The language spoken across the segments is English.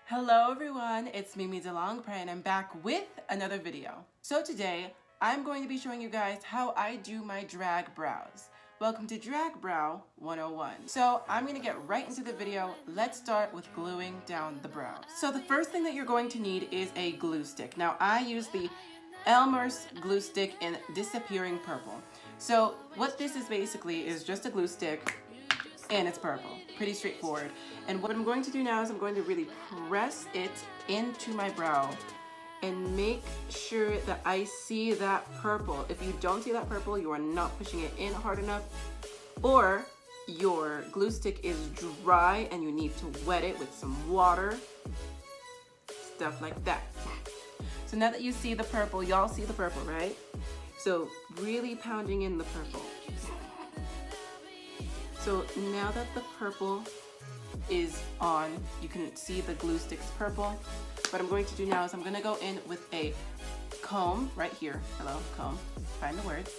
Hello everyone, it's Mimi DeLongpre and I'm back with another video. So today, I'm going to be showing you guys how I do my drag brows. Welcome to Drag Brow 101. So I'm going to get right into the video. Let's start with gluing down the brows. So the first thing that you're going to need is a glue stick. Now I use the Elmer's glue stick in Disappearing Purple. So what this is basically is just a glue stick and it's purple. Pretty straightforward. And what I'm going to do now is I'm going to really press it into my brow and make sure that I see that purple. If you don't see that purple, you are not pushing it in hard enough, or your glue stick is dry and you need to wet it with some water, stuff like that. So now that you see the purple, y'all see the purple, right? So really pounding in the purple. So now that the purple is on, you can see the glue stick's purple. What I'm going to do now is I'm going to go in with a comb right here. Hello, comb. Find the words.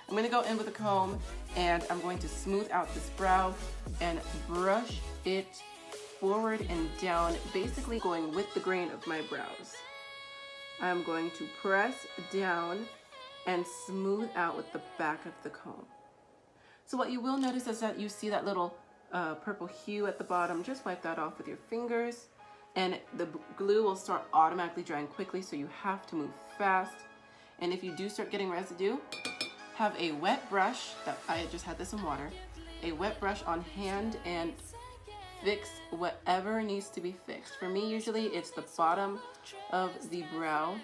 I'm going to go in with a comb and I'm going to smooth out this brow and brush it forward and down, basically going with the grain of my brows. I'm going to press down and smooth out with the back of the comb. So what you will notice is that you see that little purple hue at the bottom. Just wipe that off with your fingers and the glue will start automatically drying quickly, so you have to move fast. And if you do start getting residue, have a wet brush, that I just had this in water, a wet brush on hand and fix whatever needs to be fixed. For me, usually it's the bottom of the brow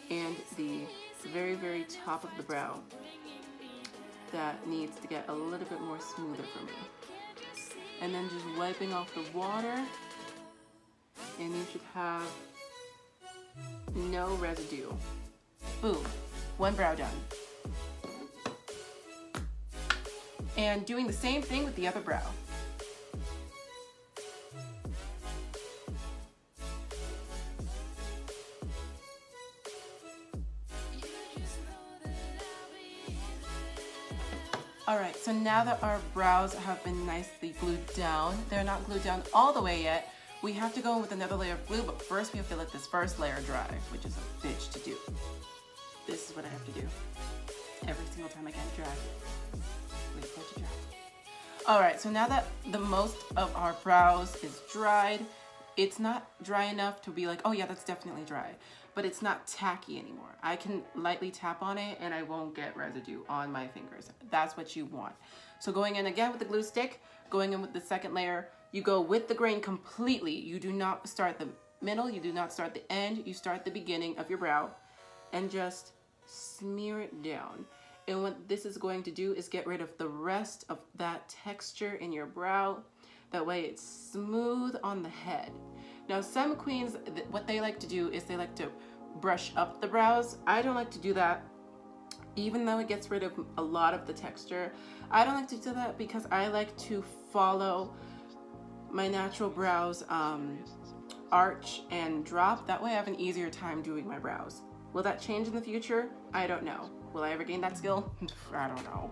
and the very, very top of the brow that needs to get a little bit more smoother for me. And then just wiping off the water, and you should have no residue. Boom, one brow done. And doing the same thing with the other brow. Alright, so now that our brows have been nicely glued down, they're not glued down all the way yet, we have to go in with another layer of glue, but first we have to let this first layer dry, which is a bitch to do. This is what I have to do every single time I get dry. Wait for it to dry. Alright, so now that the most of our brows is dried, it's not dry enough to be like, oh yeah, that's definitely dry. But it's not tacky anymore. I can lightly tap on it and I won't get residue on my fingers. That's what you want. So going in again with the glue stick, going in with the second layer, you go with the grain completely. You do not start the middle, you do not start the end, you start the beginning of your brow and just smear it down. And what this is going to do is get rid of the rest of that texture in your brow. That way it's smooth on the head. Now some queens, what they like to do is they like to brush up the brows. I don't like to do that, even though it gets rid of a lot of the texture. I don't like to do that because I like to follow my natural brows arch and drop. That way I have an easier time doing my brows. Will that change in the future? I don't know. Will I ever gain that skill? I don't know.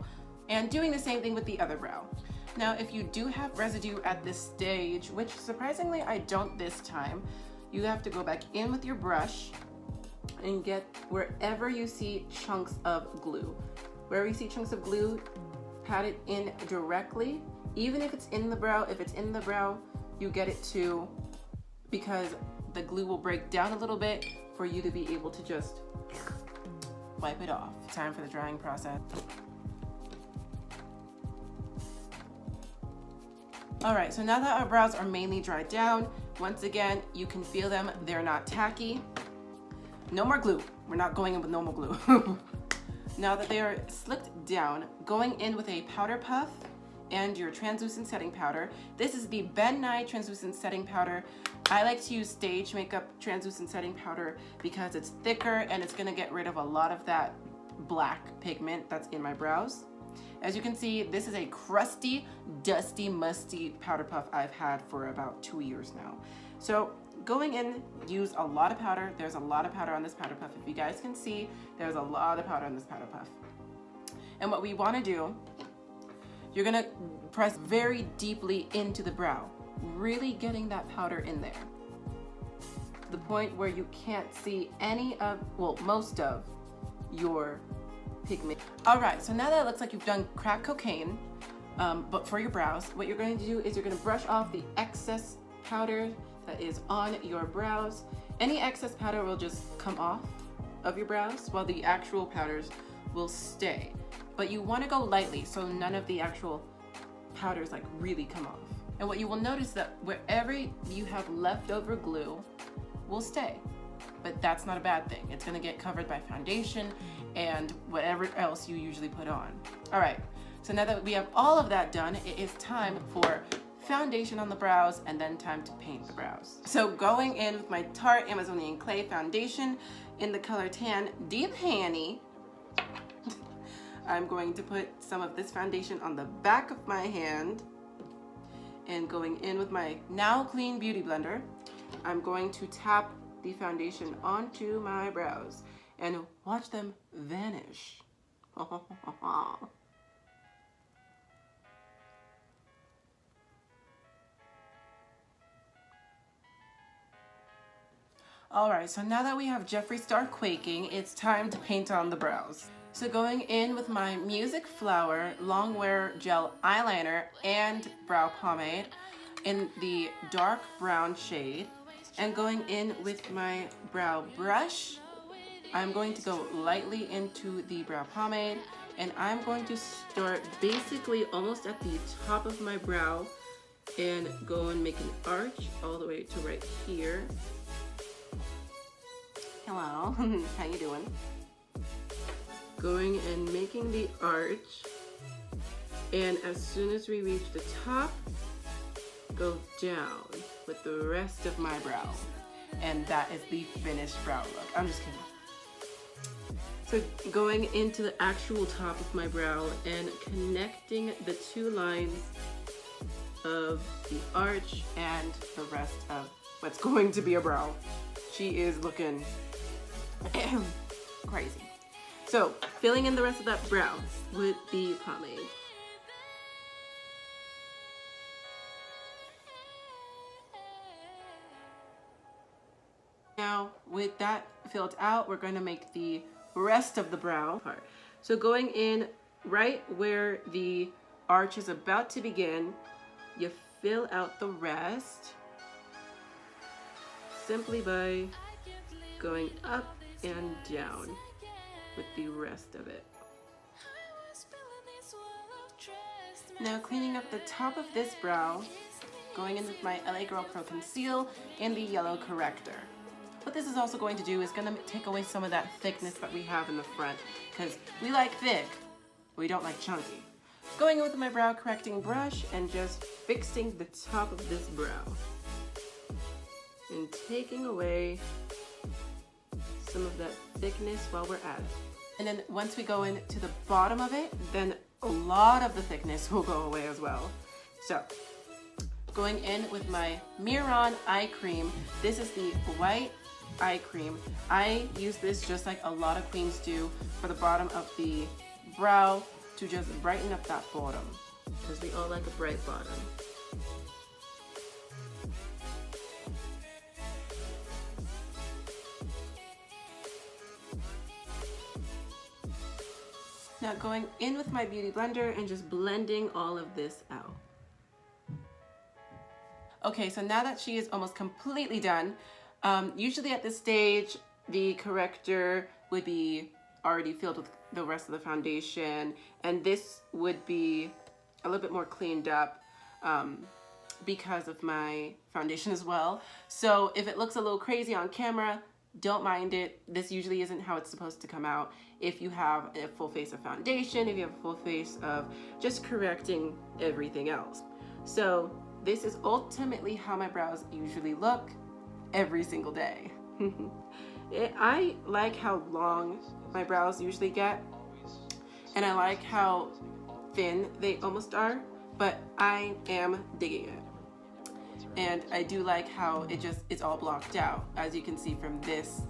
And doing the same thing with the other brow. Now, if you do have residue at this stage, which surprisingly I don't this time, you have to go back in with your brush and get wherever you see chunks of glue. Wherever you see chunks of glue, pat it in directly. Even if it's in the brow, you get it too, because the glue will break down a little bit for you to be able to just wipe it off. Time for the drying process. Alright, so now that our brows are mainly dried down, once again, you can feel them, they're not tacky. No more glue. We're not going in with normal glue. Now that they are slicked down, going in with a powder puff and your translucent setting powder. This is the Ben Nye translucent setting powder. I like to use Stage Makeup translucent setting powder because it's thicker and it's gonna get rid of a lot of that black pigment that's in my brows. As you can see, this is a crusty, dusty, musty powder puff I've had for about 2 years now. So going in, use a lot of powder. There's a lot of powder on this powder puff. If you guys can see, there's a lot of powder on this powder puff. And what we want to do, you're gonna press very deeply into the brow. really getting that powder in there. To the point where you can't see any of, well, most of your pigment. All right, so now that it looks like you've done crack cocaine, but for your brows, what you're going to do is you're going to brush off the excess powder that is on your brows. Any excess powder will just come off of your brows while the actual powders will stay. But you want to go lightly so none of the actual powders like really come off. And what you will notice that wherever you have leftover glue will stay. But that's not a bad thing. It's gonna get covered by foundation and whatever else you usually put on. All right, so now that we have all of that done, it is time for foundation on the brows and then time to paint the brows. So going in with my Tarte Amazonian Clay foundation in the color Tan Deep Honey, I'm going to put some of this foundation on the back of my hand, and going in with my now clean beauty blender, I'm going to tap the foundation onto my brows and watch them vanish. All right, so now that we have Jeffree Star quaking, it's time to paint on the brows. So going in with my Music Flower Longwear Gel Eyeliner and Brow Pomade in the dark brown shade, and going in with my brow brush, I'm going to go lightly into the brow pomade, and I'm going to start basically almost at the top of my brow and go and make an arch all the way to right here. Hello, how you doing? Going and making the arch, and as soon as we reach the top, go down with the rest of my brow, and that is the finished brow look. I'm just kidding. So going into the actual top of my brow and connecting the two lines of the arch and the rest of what's going to be a brow. She is looking crazy. So filling in the rest of that brow with the pomade. Now with that filled out, we're going to make the rest of the brow part. So going in right where the arch is about to begin, you fill out the rest simply by going up and down with the rest of it. Now cleaning up the top of this brow, going in with my LA Girl Pro Conceal in the yellow corrector. What this is also going to do is going to take away some of that thickness that we have in the front, because we like thick, we don't like chunky. Going in with my brow correcting brush and just fixing the top of this brow and taking away some of that thickness while we're at it. And then once we go into the bottom of it, then a lot of the thickness will go away as well. So going in with my Miron eye cream, this is the white eye cream. I use this just like a lot of queens do for the bottom of the brow to just brighten up that bottom, because we all like a bright bottom. Now going in with my beauty blender and just blending all of this out. Okay, so now that she is almost completely done, usually at this stage, the corrector would be already filled with the rest of the foundation, and this would be a little bit more cleaned up because of my foundation as well. So if it looks a little crazy on camera, don't mind it. This usually isn't how it's supposed to come out if you have a full face of foundation, if you have a full face of just correcting everything else. So this is ultimately how my brows usually look every single day. I like how long my brows usually get, and I like how thin they almost are, but I am digging it. And I do like how it's all blocked out, as you can see from this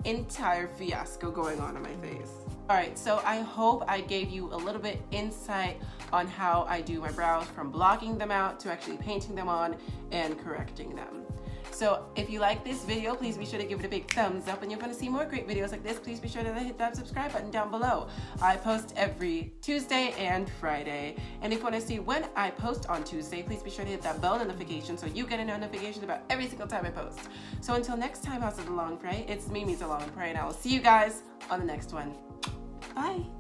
entire fiasco going on my face. All right, so I hope I gave you a little bit insight on how I do my brows, from blocking them out to actually painting them on and correcting them. So if you like this video, please be sure to give it a big thumbs up, and you're going to see more great videos like this. Please be sure to hit that subscribe button down below. I post every Tuesday and Friday, and if you want to see when I post on Tuesday, please be sure to hit that bell notification so you get a notification about every single time I post. So until next time, how's it along, pray? It's me, Meets Along Pray, and I will see you guys on the next one. Bye.